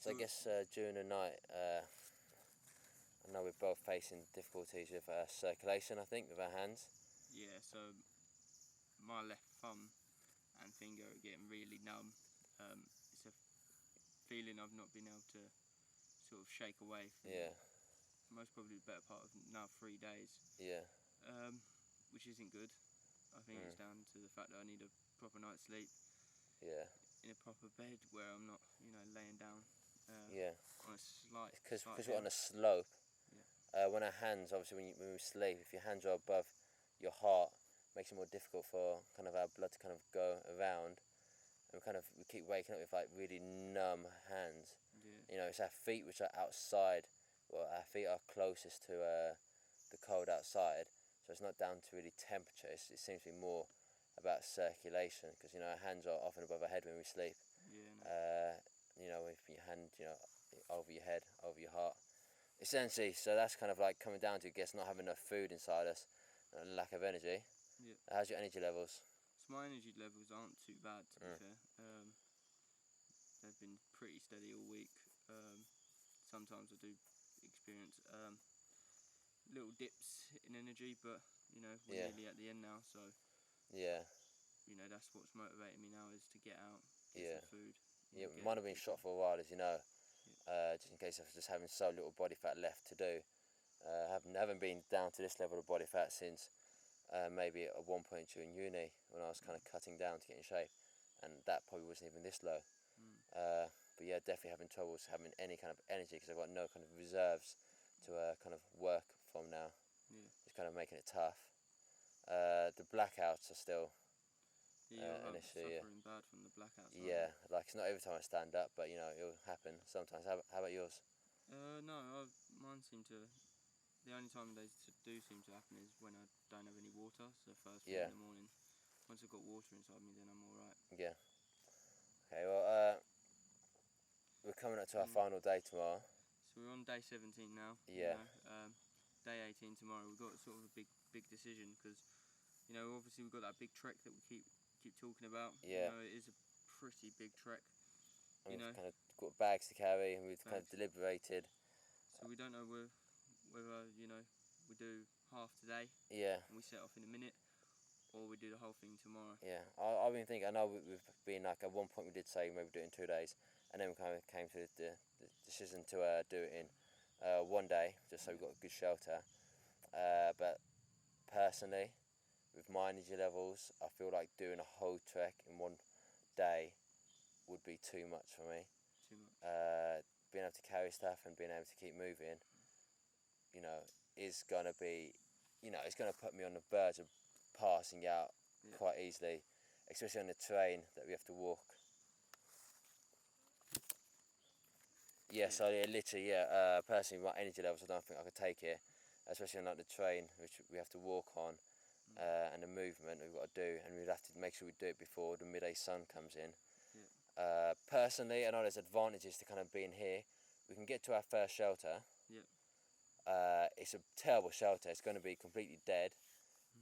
So I guess during the night, I know we're both facing difficulties with circulation, I think, with our hands. Yeah, so my left thumb and finger are getting really numb. It's a feeling I've not been able to sort of shake away for most probably the better part of now 3 days. Yeah. Which isn't good. I think it's down to the fact that I need a proper night's sleep. Yeah. In a proper bed where I'm not, laying down. On a slight. Because we're on a slope. Yeah. When our hands, obviously, when we sleep, if your hands are above your heart, it makes it more difficult for kind of our blood to kind of go around, and we keep waking up with like really numb hands. Yeah. It's our feet which are outside. Well, our feet are closest to the cold outside, so it's not down to really temperature. It seems to be more about circulation, because our hands are often above our head when we sleep. Yeah. With your hand, over your head, over your heart. Essentially, so that's kind of like coming down to, I guess, not having enough food inside us, and lack of energy. Yeah. How's your energy levels? So my energy levels aren't too bad, to be fair. They've been pretty steady all week. Sometimes I do experience little dips in energy, but we're nearly at the end now, so that's what's motivating me now, is to get out, get some food. Yeah, mine have been shot for a while, as you know. Just in case of just having so little body fat left to do. Haven't been down to this level of body fat since maybe at one point during uni, when I was kind of cutting down to get in shape, and that probably wasn't even this low. But yeah, definitely having troubles having any kind of energy, because I've got no kind of reserves to kind of work from now. It's kind of making it tough. The blackouts are still an issue. Suffering bad from the blackouts. Yeah, like it's not every time I stand up, but it'll happen sometimes. How about yours? No, mine seem to. The only time they do seem to happen is when I don't have any water. So first thing in the morning, once I've got water inside me, then I'm all right. Yeah. Okay. Well, we're coming up to our final day tomorrow. So we're on day 17 now. Yeah. Day 18 tomorrow. We've got sort of a big decision, because obviously we've got that big trek that we keep talking about. Yeah. It is a pretty big trek. And we've kind of got bags to carry, and we've kind of deliberated. So we don't know whether we do half today. Yeah. And we set off in a minute, or we do the whole thing tomorrow. Yeah. I've been thinking. I know we've been like, at one point we did say maybe do it in 2 days, and then we kind of came to the decision to do it in 1 day, just so we've got a good shelter. But personally, with my energy levels, I feel like doing a whole trek in 1 day would be too much for me. Too much. Being able to carry stuff and being able to keep moving, is going to be, it's going to put me on the verge of passing out quite easily, especially on the terrain that we have to walk. So literally, personally, my energy levels, I don't think I could take it, especially on like the train, which we have to walk on, and the movement we've got to do, and we'd have to make sure we do it before the midday sun comes in. Personally, I know there's advantages to kind of being here. We can get to our first shelter. It's a terrible shelter. It's going to be completely dead,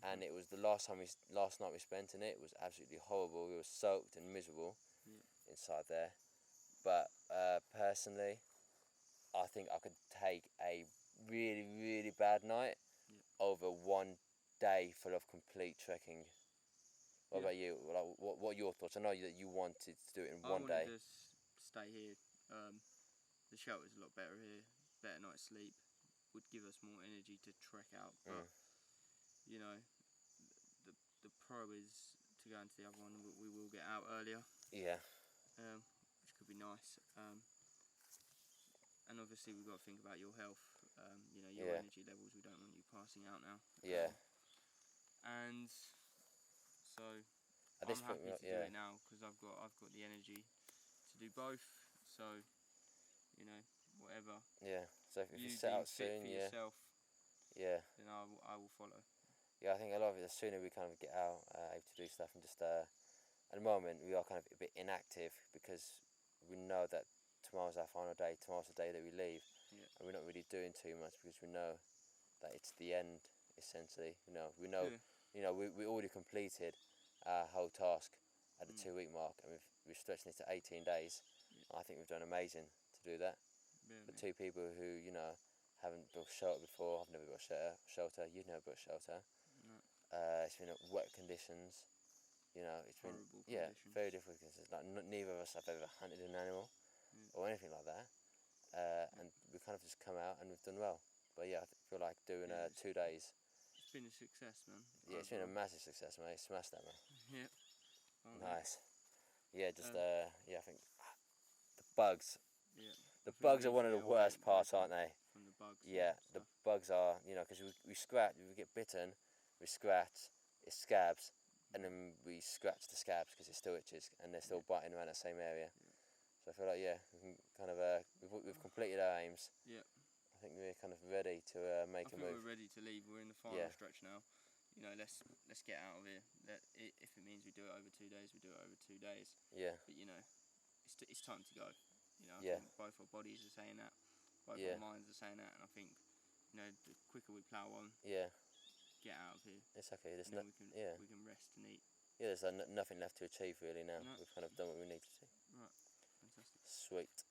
and it was the last night we spent in it. It was absolutely horrible. We were soaked and miserable inside there. But personally, I think I could take a really, really bad night over 1 day full of complete trekking. What about you? Like, what are your thoughts? I know that you wanted to do it in 1 day. I wanted to stay here. The shelter's a lot better here. Better night's sleep. Would give us more energy to trek out. But the pro is to go into the other one. We will get out earlier. Yeah. Which could be nice. And obviously we've got to think about your health. Your energy levels. We don't want you passing out now. Yeah. And so I'm happy to do it now, because I've got the energy to do both. So whatever. Yeah. So if you set out soon, yourself, then I will follow. Yeah, I think a lot of it, the sooner we kind of get out, able to do stuff, and just at the moment we are kind of a bit inactive, because we know that tomorrow's our final day. Tomorrow's the day that we leave, and we're not really doing too much, because we know that it's the end, essentially. We know. We already completed our whole task at the 2 week mark, and we've stretched it to 18 days. I think we've done amazing to do that. Really? For two people who, you know, haven't built shelter before, I've never built shelter, you've never built shelter. No. It's been wet conditions, you know, it's been, Horrible yeah, conditions. very difficult conditions. Like, neither of us have ever hunted an animal or anything like that. And we kind of just come out and we've done well. But yeah, I feel like doing 2 days. It's been a success, man. Yeah, it's been a massive success, mate. Smashed that, man. Yep. Nice. Yeah, just yeah, I think the bugs. Yeah. The bugs are one of the worst parts, aren't they? From the bugs. Yeah, the bugs are, you know, because we scratch, we get bitten, we scratch, it scabs, and then we scratch the scabs because it still itches and they're still biting around that same area. Yeah. So I feel like, yeah, we can kind of we've completed our aims. Yeah. I think we're kind of ready to make a move. We're ready to leave. We're in the final stretch now. You know, let's get out of here. If it means we do it over 2 days, we do it over 2 days. Yeah. But you know, it's time to go. You know, I think both our bodies are saying that. Both our minds are saying that, and I think, you know, the quicker we plough on, get out of here. It's okay. There's we can rest and eat. Yeah, there's nothing left to achieve really now. No. We've kind of done what we need to do. Right, fantastic. Sweet.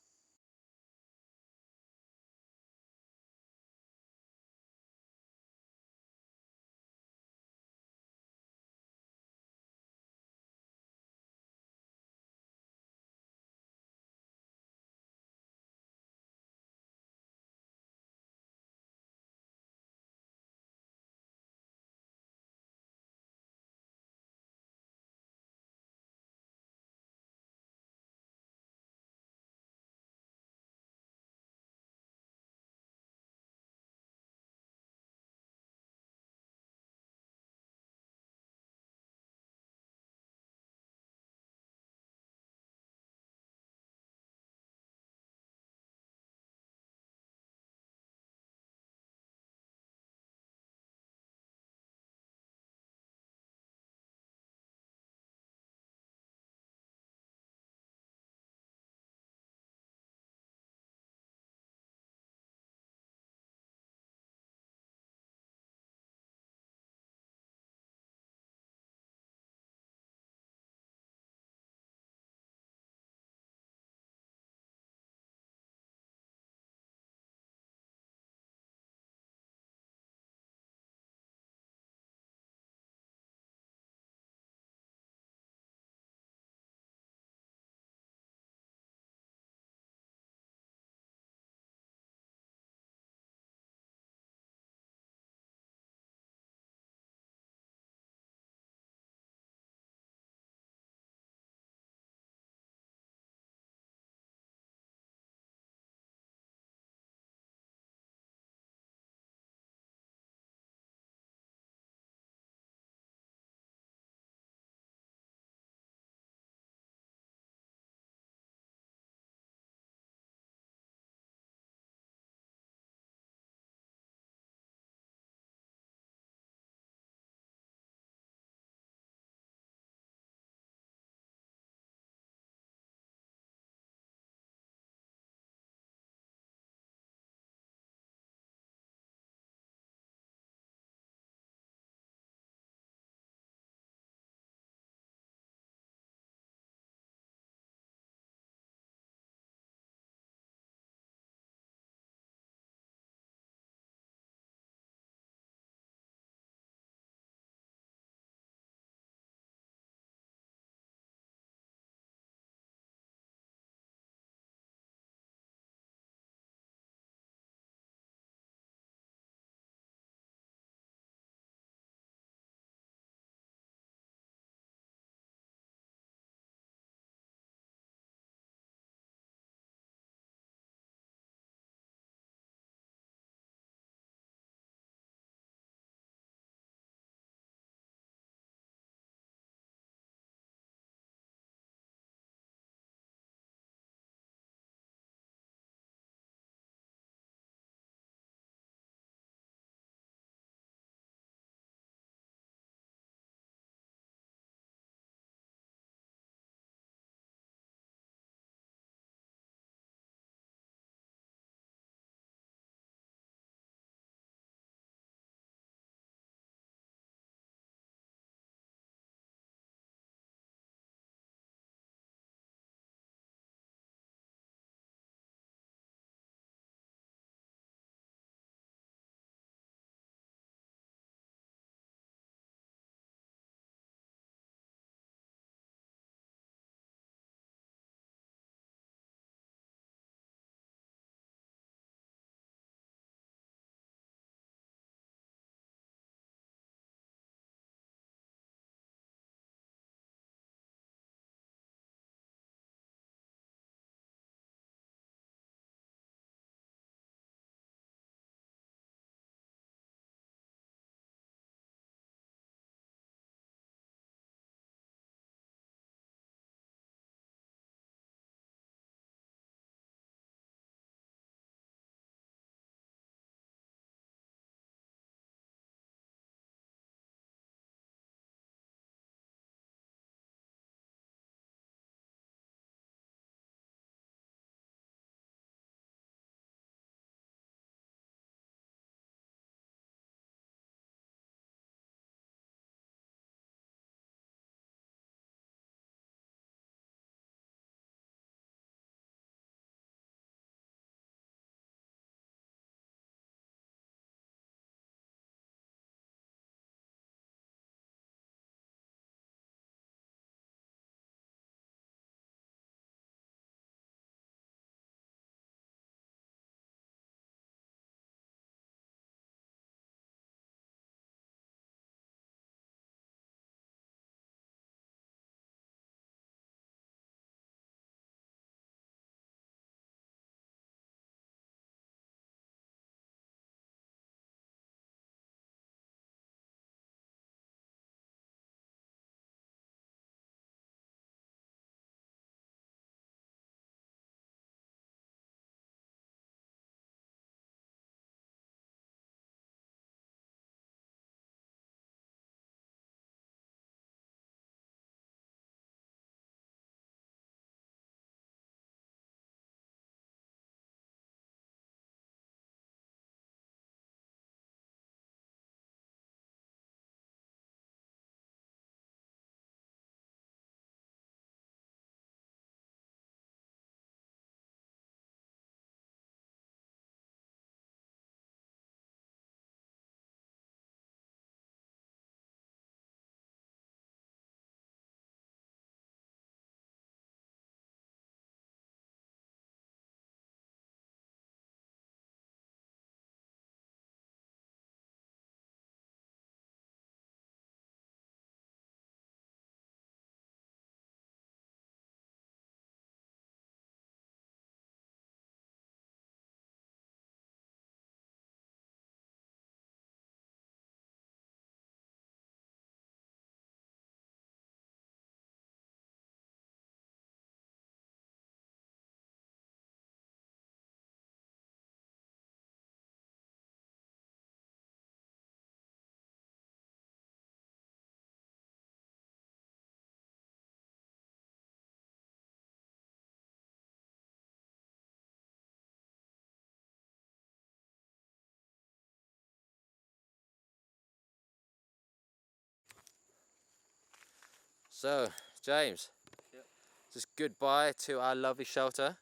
So, James, Yep. just goodbye to our lovely shelter.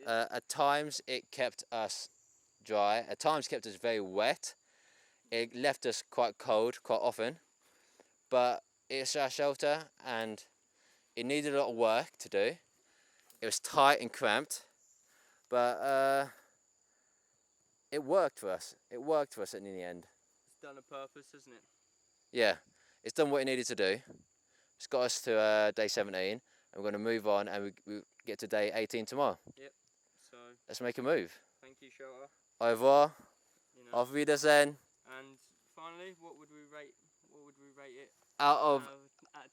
At times it kept us dry, at times kept us very wet. It left us quite cold quite often, but it's our shelter and it needed a lot of work to do. It was tight and cramped, but it worked for us. It worked for us in the end. It's done a purpose, hasn't it? Yeah, it's done what it needed to do. It's got us to day 17, and we're going to move on, and we get to day 18 tomorrow. Yep. So. Let's make a move. Thank you, shelter. Au revoir. You know. Auf Wiedersehen. And finally, what would we rate? What would we rate it? Out of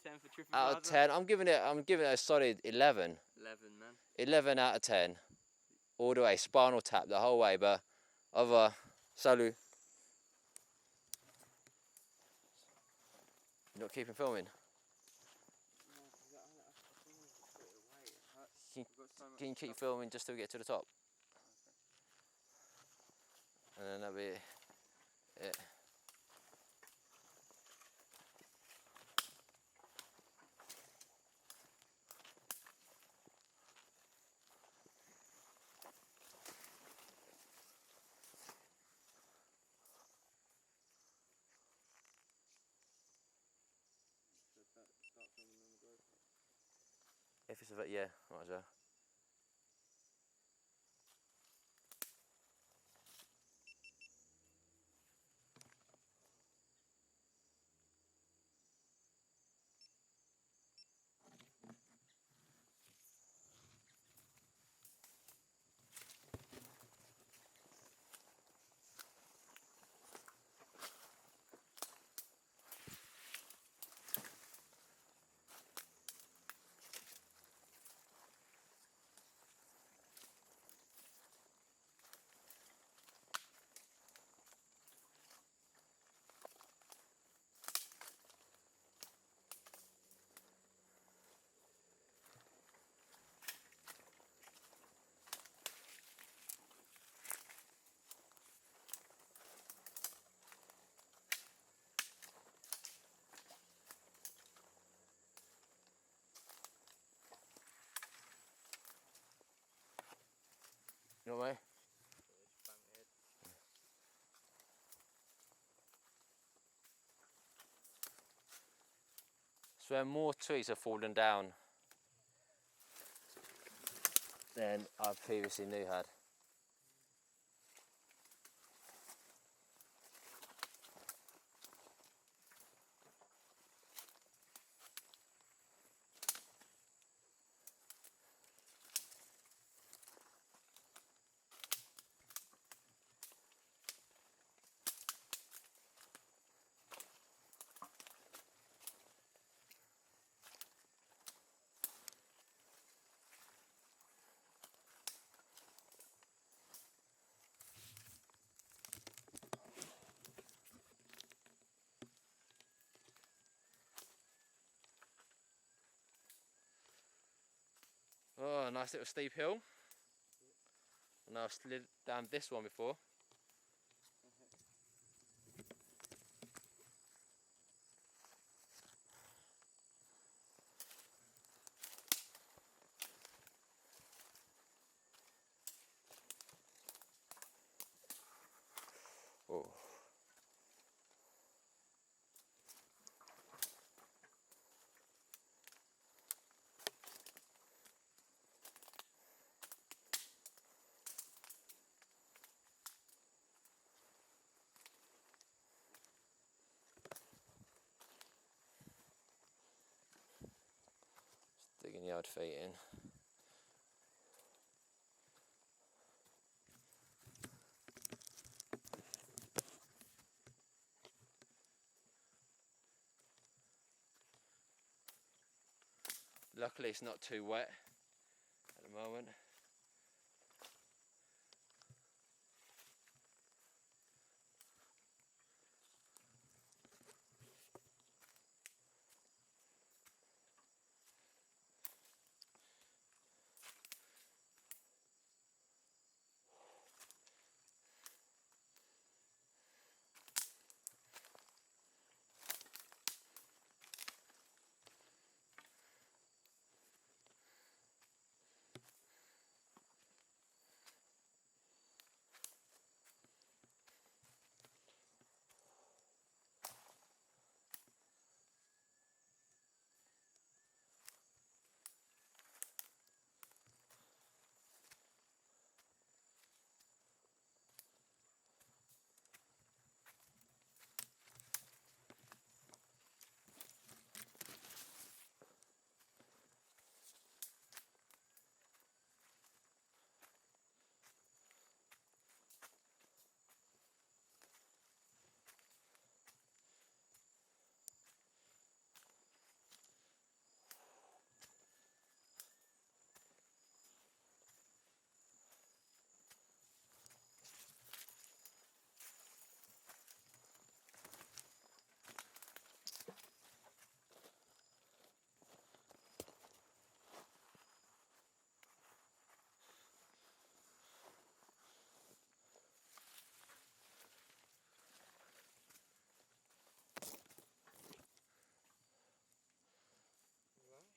10 for TripAdvisor? out of 10, I'm giving it a solid 11. 11, man. 11 out of 10. All the way, spinal tap the whole way, but au revoir. Salut. You're not keeping filming? Can you keep filming just till we get to the top? And then that'll be it. If it's a bit, yeah, might as well. You know what I mean? So where more trees have fallen down than I previously knew had. Oh, nice little steep hill. And I've slid down this one before. Oh. Digging the old feet in. Luckily it's not too wet at the moment.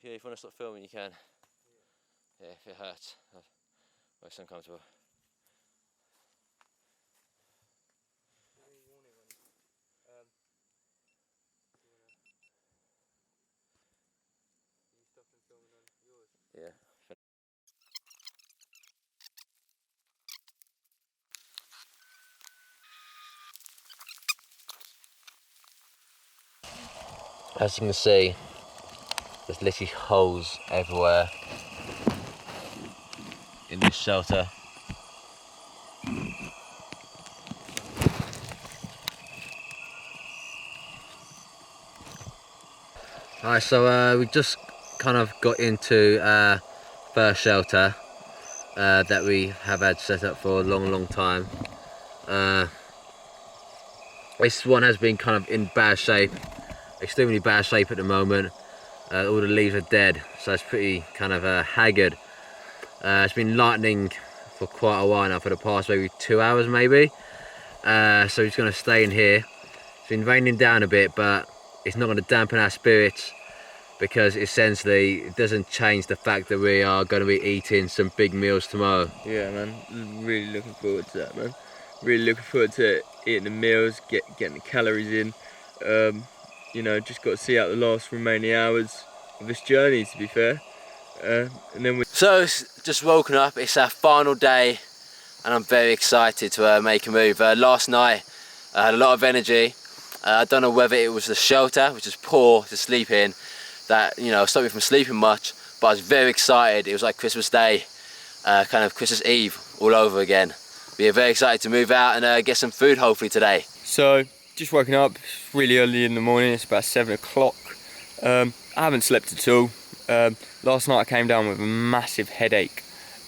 Yeah, if you want to stop filming, you can. Yeah, if it hurts. Or it's uncomfortable. Yeah. As you can see, there's literally holes everywhere in this shelter. Alright, so we just kind of got into our first shelter that we have had set up for a long time. This one has been kind of in bad shape, extremely bad shape at the moment. All the leaves are dead, so it's pretty kind of haggard. It's been lightning for quite a while now, for the past maybe 2 hours maybe. So we're just going to stay in here. It's been raining down a bit, but it's not going to dampen our spirits, because essentially it doesn't change the fact that we are going to be eating some big meals tomorrow. Yeah, man, really looking forward to that, man. Really looking forward to eating the meals, getting the calories in. You know, just got to see out the last remaining hours of this journey, to be fair. And then So it's just woken up, it's our final day, and I'm very excited to make a move. Last night I had a lot of energy. I don't know whether it was the shelter, which is poor to sleep in, that, you know, stopped me from sleeping much, but I was very excited. It was like Christmas Day, kind of Christmas Eve all over again. We are very excited to move out and get some food hopefully today. So, just woken up, it's really early in the morning, it's about 7 o'clock. I haven't slept at all. Last night I came down with a massive headache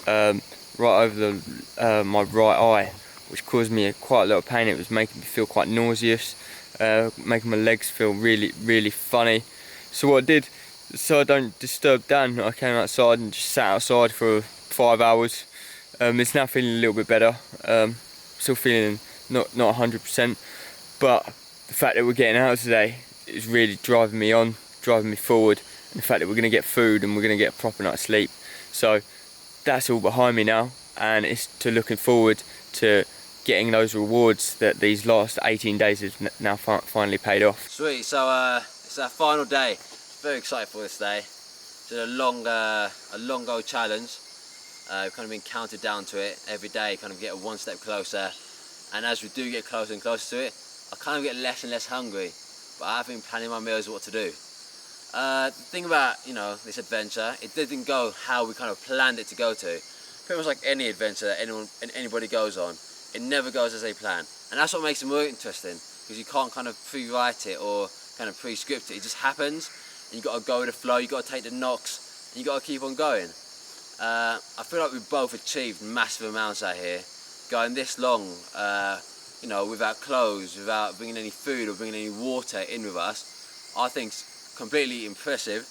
right over my right eye, which caused me quite a lot of pain. It was making me feel quite nauseous, making my legs feel really funny. So what I did, so I don't disturb Dan, I came outside and just sat outside for 5 hours. It's now feeling a little bit better. Still feeling not 100%, but the fact that we're getting out today is really driving me on, driving me forward. And the fact that we're going to get food and we're going to get a proper night's sleep. So that's all behind me now, and it's to looking forward to getting those rewards that these last 18 days have now finally paid off. Sweet, so it's our final day. Very excited for this day. It's a long old challenge. We've kind of been counted down to it every day, kind of get one step closer. And as we do get closer and closer to it, I kind of get less and less hungry. But I've been planning my meals, what to do. The thing about, you know, this adventure, it didn't go how we kind of planned it to go to. Pretty much like any adventure that anybody goes on, it never goes as they plan. And that's what makes it more interesting, because you can't kind of pre-write it or kind of pre-script it. It just happens, and you got to go with the flow, you got to take the knocks, and you got to keep on going. I feel like we've both achieved massive amounts out here, going this long, you know, without clothes, without bringing any food or bringing any water in with us. I think it's completely impressive.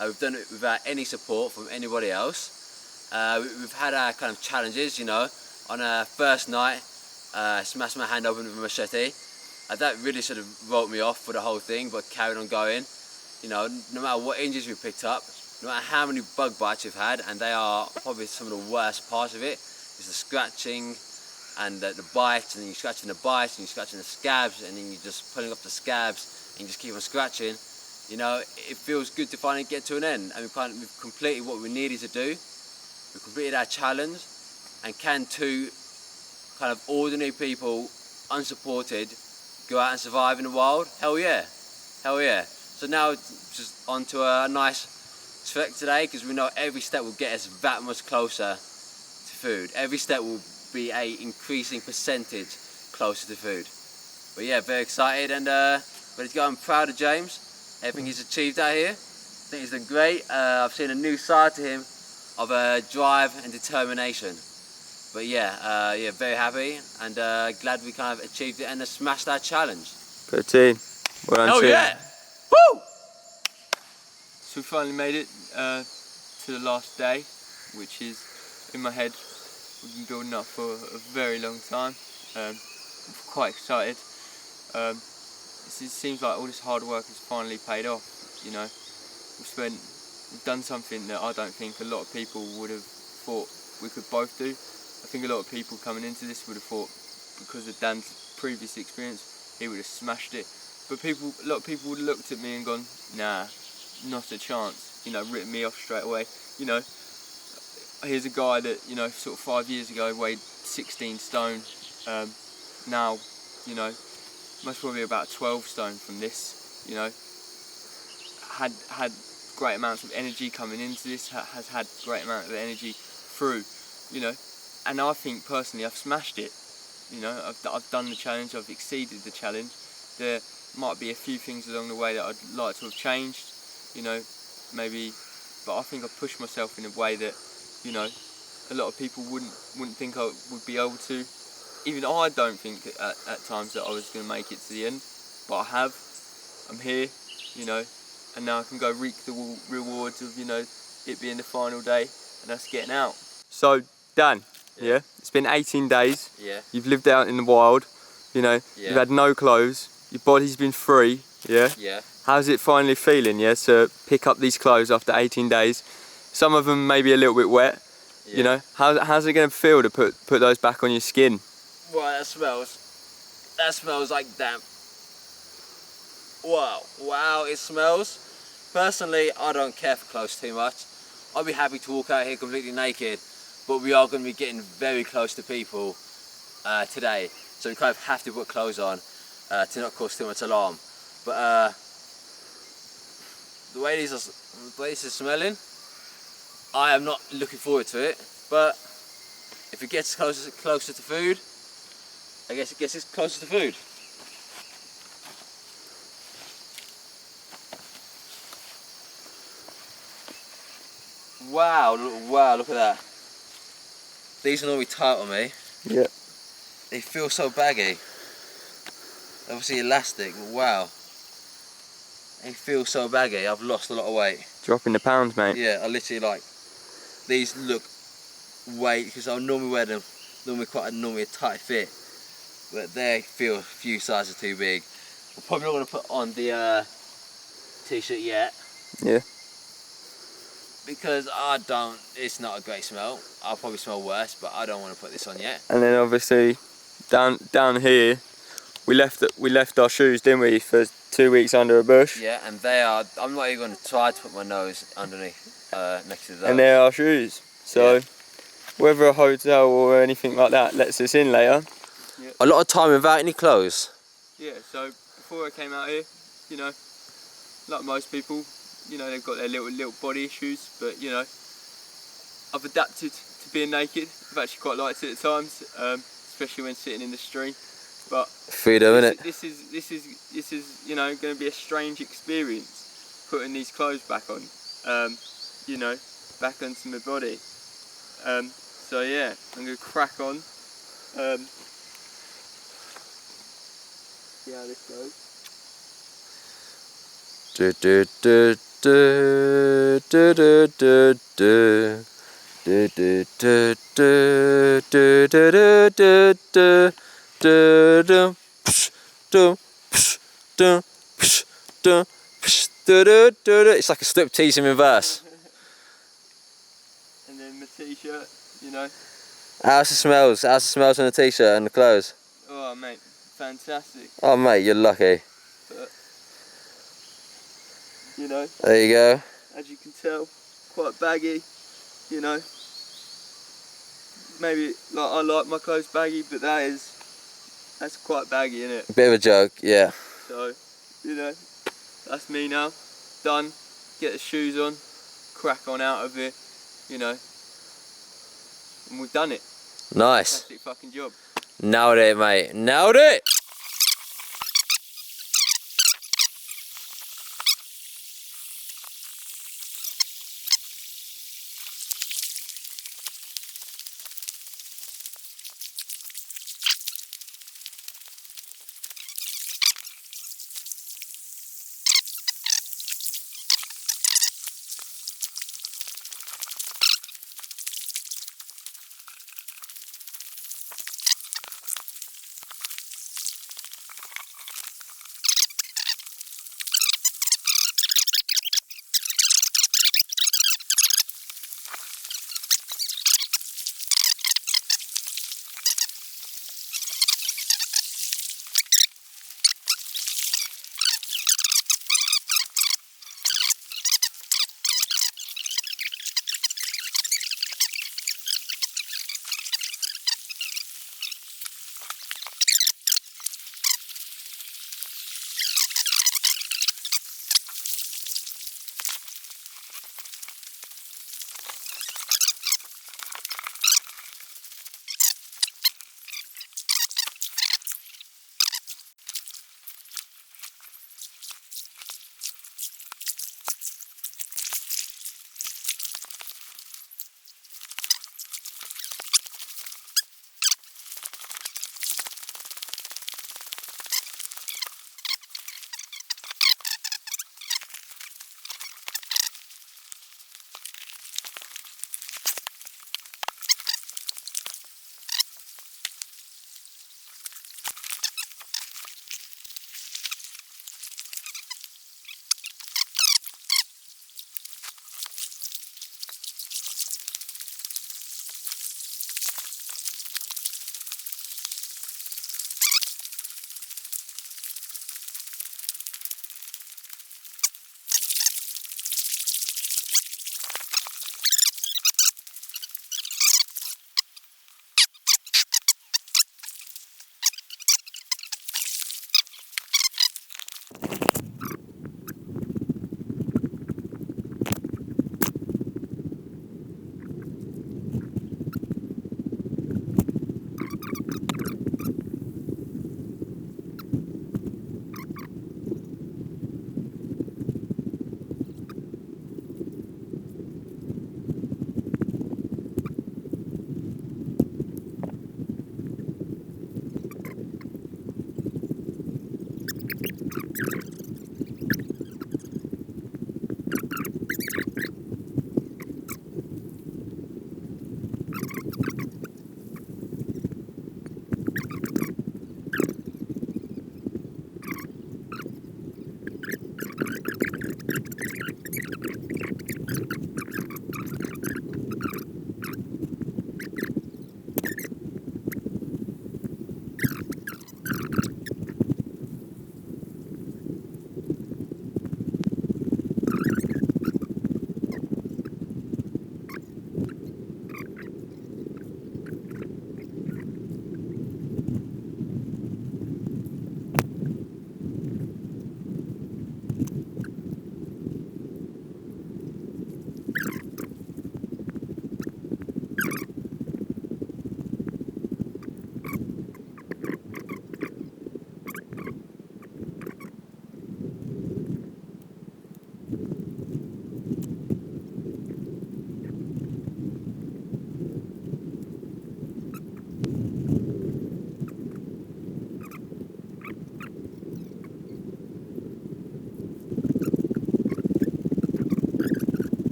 We've done it without any support from anybody else. We've had our kind of challenges, you know. On our first night, smashed my hand open with a machete. That really sort of wrote me off for the whole thing, but carried on going. You know, no matter what injuries we picked up, no matter how many bug bites we've had, and they are probably some of the worst parts of it, is the scratching and the bites, and then you're scratching the bites, and you're scratching the scabs, and then you're just pulling up the scabs, and you just keep on scratching. You know, it feels good to finally get to an end, and we've completed what we needed to do. We've completed our challenge, and can two kind of ordinary people, unsupported, go out and survive in the wild? Hell yeah, hell yeah. So now it's just on to a nice trek today, because we know every step will get us that much closer to food. Every step will be a increasing percentage closer to food. But yeah, very excited and ready to go. I'm proud of James. Everything he's achieved out here. I think he's done great. I've seen a new side to him of drive and determination. But yeah, yeah, very happy and glad we kind of achieved it and smashed our challenge. Good team. Well done, Oh team. yeah! Woo! So we finally made it to the last day, which is, in my head, we've been building up for a very long time. I'm quite excited. It seems like all this hard work has finally paid off. You know, we spent we've done something that I don't think a lot of people would have thought we could both do. I think a lot of people coming into this would have thought, because of Dan's previous experience, he would have smashed it. But a lot of people would have looked at me and gone, nah, not a chance. You know, written me off straight away. You know, here's a guy that, you know, sort of 5 years ago weighed 16 stone. Now, you know, most probably about 12 stone from this. You know, had great amounts of energy coming into this. Has had great amount of energy through. You know, and I think personally I've smashed it. You know, I've done the challenge. I've exceeded the challenge. There might be a few things along the way that I'd like to have changed. You know, maybe, but I think I've pushed myself in a way that, you know, a lot of people wouldn't think I would be able to. Even I don't think at times that I was going to make it to the end, but I have. I'm here, you know, and now I can go reap the rewards of, you know, it being the final day and us getting out. So, Dan, yeah, it's been 18 days. Yeah. You've lived out in the wild, you know, Yeah. you've had no clothes, your body's been free, yeah? Yeah. How's it finally feeling, yeah, to pick up these clothes after 18 days? Some of them maybe a little bit wet, you know? How's it going to feel to put those back on your skin? Well, that smells like damp. Wow, it smells. Personally, I don't care for clothes too much. I'll be happy to walk out here completely naked, but we are going to be getting very close to people today, so we kind of have to put clothes on to not cause too much alarm. But the way this is smelling, I am not looking forward to it. But if it gets closer to food, I guess it gets closer to food. Wow, look at that. These are normally tight on me. Yeah. They feel so baggy. Obviously elastic, but wow. They feel so baggy. I've lost a lot of weight. Dropping the pounds, mate. Yeah, I literally like, these look weight, because I normally wear them, normally a tight fit, but they feel a few sizes too big. I'm probably not going to put on the t-shirt yet. Yeah. Because it's not a great smell. I'll probably smell worse, but I don't want to put this on yet. And then obviously down here, we left our shoes, didn't we, for 2 weeks under a bush? Yeah, and I'm not even going to try to put my nose underneath, next to those. And they're our shoes. So whether a hotel or anything like that lets us in later. Yeah. A lot of time without any clothes. Yeah, so before I came out here, you know, like most people, you know, they've got their little body issues, but you know, I've adapted to being naked. I've actually quite liked it at times, especially when sitting in the stream. But freedom, innit? This is you know, going to be a strange experience, putting these clothes back on, you know, back onto my body. So yeah, I'm going to crack on. See how this goes. Do do do do do do do do do do do do do do do do it's like a striptease in reverse. And then my t-shirt, you know. How's the smells on the t-shirt and the clothes? Oh mate, fantastic. Oh mate, you're lucky. But, you know. There you go. As you can tell, quite baggy, you know. Maybe like I like my clothes baggy, but that's quite baggy, isn't it? Bit of a joke, yeah. So, you know, that's me now. Done. Get the shoes on, crack on out of here, you know. And we've done it. Nice. Fantastic fucking job. Nailed it, mate. Nailed it!